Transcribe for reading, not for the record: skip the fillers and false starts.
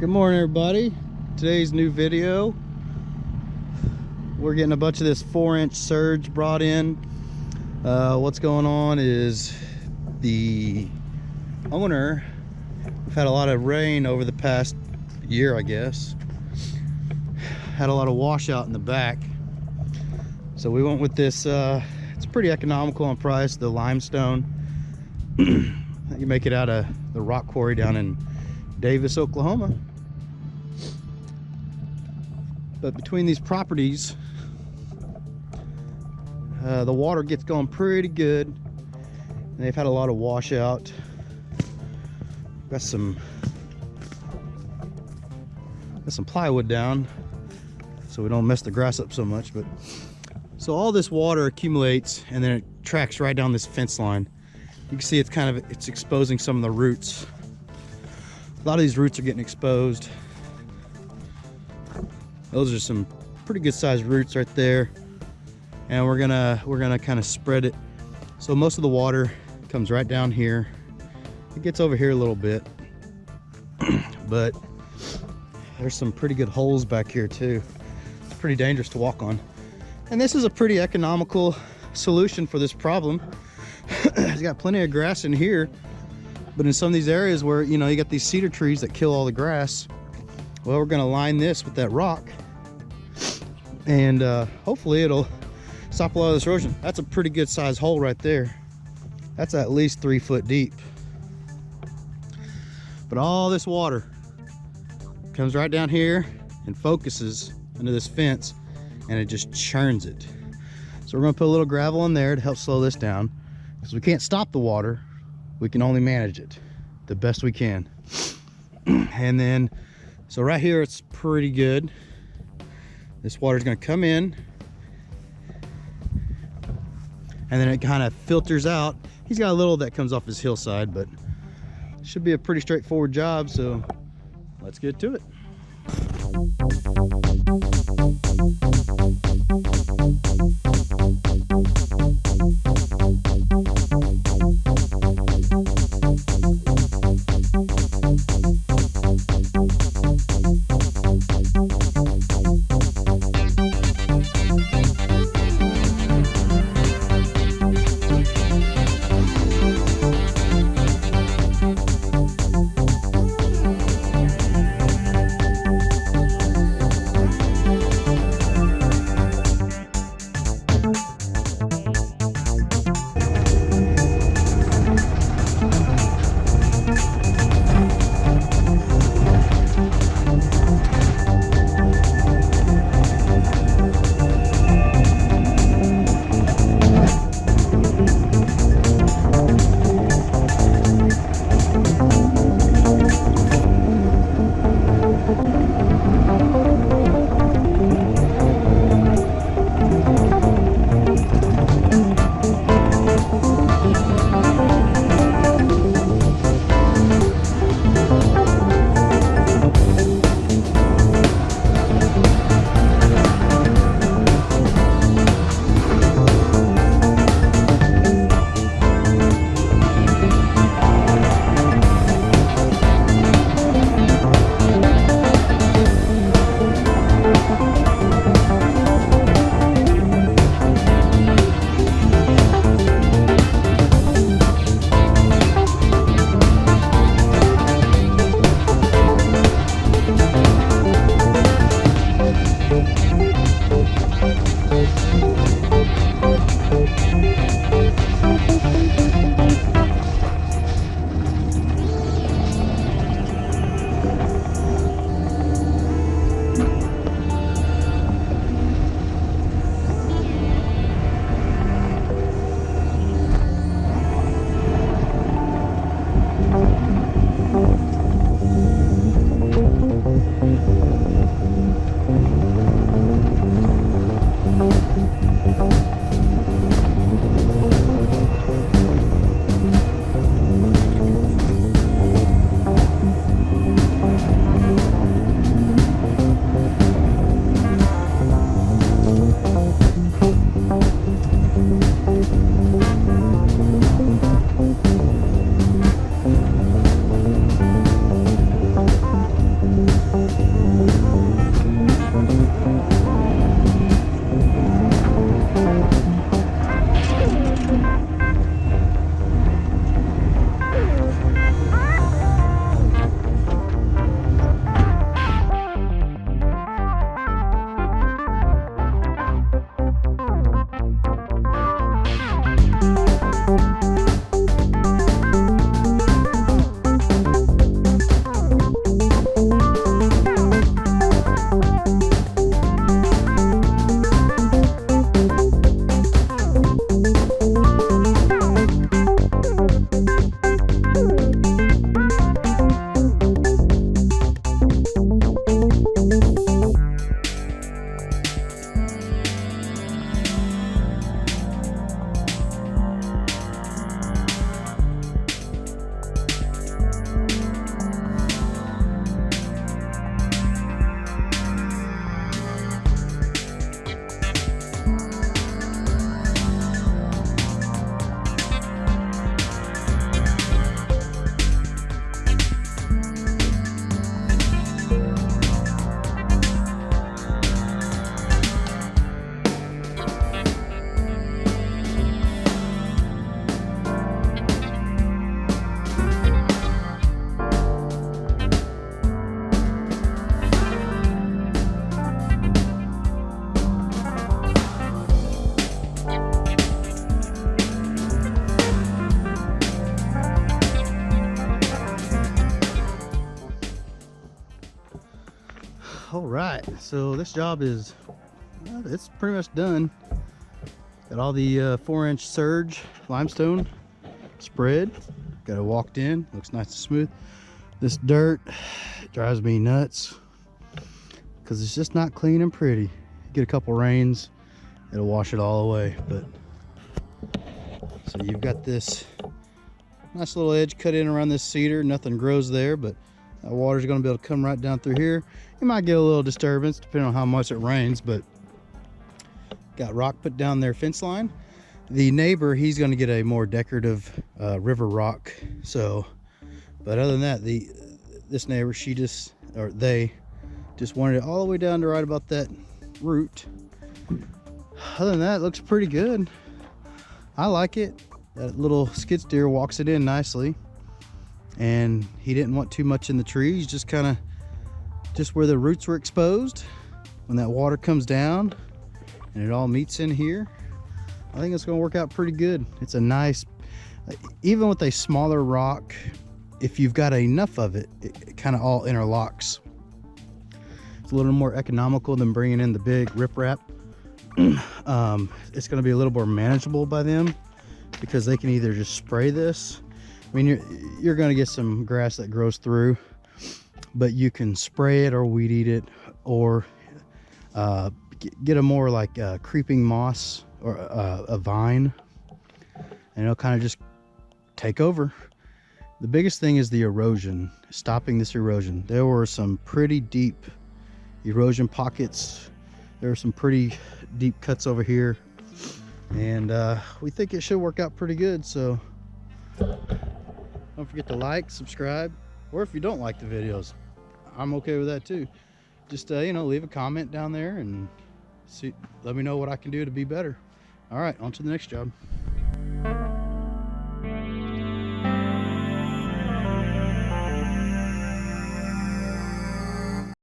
Good morning, everybody. Today's new video, we're getting a bunch of this 4-inch surge brought in. What's going on is the owner, we've had a lot of rain over the past year, I guess, had a lot of washout in the back, so we went with this. It's pretty economical on price, the limestone. You make it out of the rock quarry down in Davis, Oklahoma. But between these properties, the water gets going pretty good, and they've had a lot of washout. Got some plywood down so we don't mess the grass up so much. But so all this water accumulates and then it tracks right down this fence line. You can see it's exposing some of the roots. A lot of these roots are getting exposed. Those are some pretty good sized roots right there, and we're gonna kind of spread it so most of the water comes right down here. It gets over here a little bit, but there's some pretty good holes back here too. It's pretty dangerous to walk on, and this is a pretty economical solution for this problem. It's got plenty of grass in here, but in some of these areas where you got these cedar trees that kill all the grass, well, we're gonna line this with that rock, and hopefully it'll stop a lot of this erosion. That's a pretty good size hole right there. That's at least 3 foot deep. But all this water comes right down here and focuses into this fence, and it just churns it. So we're gonna put a little gravel in there to help slow this down, because we can't stop the water, we can only manage it the best we can. And then so right here it's pretty good. This water is going to come in, and then it kind of filters out. He's got a little that comes off his hillside, but it should be a pretty straightforward job, so let's get to it. right, so this job is, well, it's pretty much done. Got all the 4-inch surge limestone spread. Got it walked in, looks nice and smooth. This dirt drives me nuts because it's just not clean and pretty. Get a couple rains, it'll wash it all away. But so you've got this nice little edge cut in around this cedar. Nothing grows there, but that water's going to be able to come right down through here. You might get a little disturbance depending on how much it rains, but got rock put down their fence line. The neighbor, he's going to get a more decorative river rock. So, but other than that, this neighbor, they just wanted it all the way down to right about that root. Other than that, it looks pretty good. I like it. That little skid steer walks it in nicely, and he didn't want too much in the trees, just kind of just where the roots were exposed. When that water comes down and it all meets in here, I think it's going to work out pretty good. It's a nice, even with a smaller rock, if you've got enough of it, it kind of all interlocks. It's a little more economical than bringing in the big riprap. It's going to be a little more manageable by them because they can either just spray this. I mean, you're going to get some grass that grows through, but you can spray it or weed eat it, or get a more like creeping moss or a vine, and it'll kind of just take over. The biggest thing is the erosion, stopping this erosion. There were some pretty deep erosion pockets. There are some pretty deep cuts over here, and we think it should work out pretty good. So don't forget to like, subscribe, or if you don't like the videos, I'm okay with that too. Just you know, leave a comment down there and let me know what I can do to be better. All right, on to the next job.